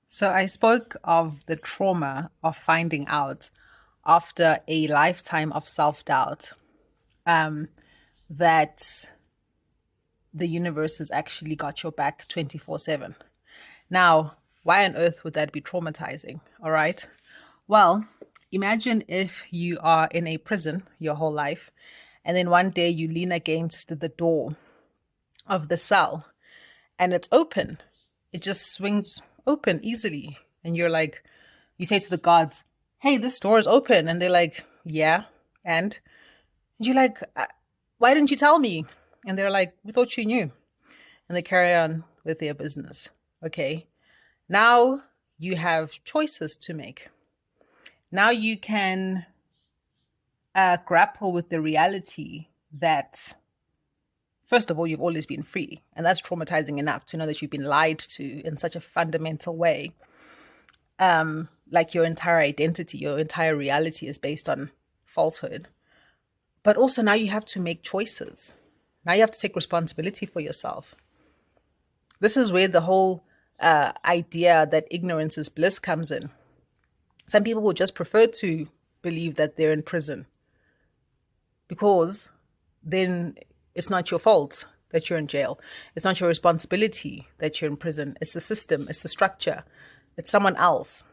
So I spoke of the trauma of finding out after a lifetime of self-doubt um, that the universe has actually got your back 24/7. Now, why on earth would that be traumatizing? All right. Well, imagine if you are in a prison your whole life, and then one day you lean against the door of the cell and it's open. It just swings open easily. And you're like, you say to the guards, hey, this door is open. And they're like, yeah. And you're like, why didn't you tell me? And they're like, we thought you knew. And they carry on with their business. Okay. Now you have choices to make. Now you can grapple with the reality that, first of all, you've always been free. And that's traumatizing enough to know that you've been lied to in such a fundamental way. Like your entire identity, your entire reality is based on falsehood. But also now you have to make choices. Now you have to take responsibility for yourself. This is where the whole idea that ignorance is bliss comes in. Some people will just prefer to believe that they're in prison because then it's not your fault that you're in jail. It's not your responsibility that you're in prison. It's the system, it's the structure, it's someone else.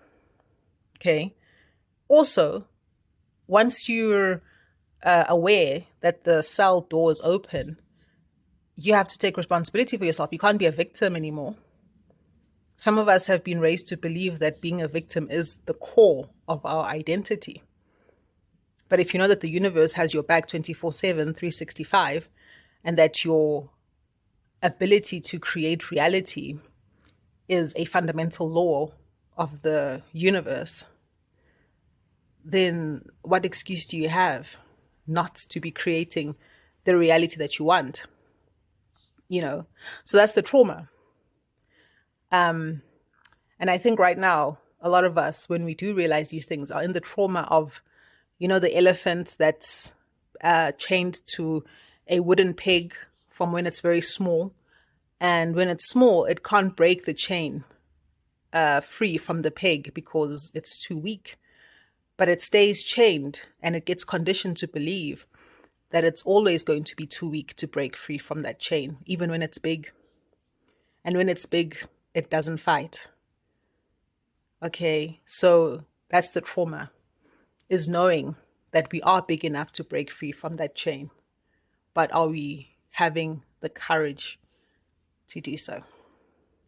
Okay. Also, once you're aware that the cell door is open, you have to take responsibility for yourself. You can't be a victim anymore. Some of us have been raised to believe that being a victim is the core of our identity. But if you know that the universe has your back 24/7, 365, and that your ability to create reality is a fundamental law of the universe, then what excuse do you have not to be creating the reality that you want? So that's the trauma. And I think right now, a lot of us, when we do realize these things, are in the trauma of, the elephant that's chained to a wooden peg from when it's very small. And when it's small, it can't break the chain free from the peg because it's too weak. But it stays chained and it gets conditioned to believe that it's always going to be too weak to break free from that chain, even when it's big. And when it's big, it doesn't fight. Okay, so that's the trauma, is knowing that we are big enough to break free from that chain. But are we having the courage to do so?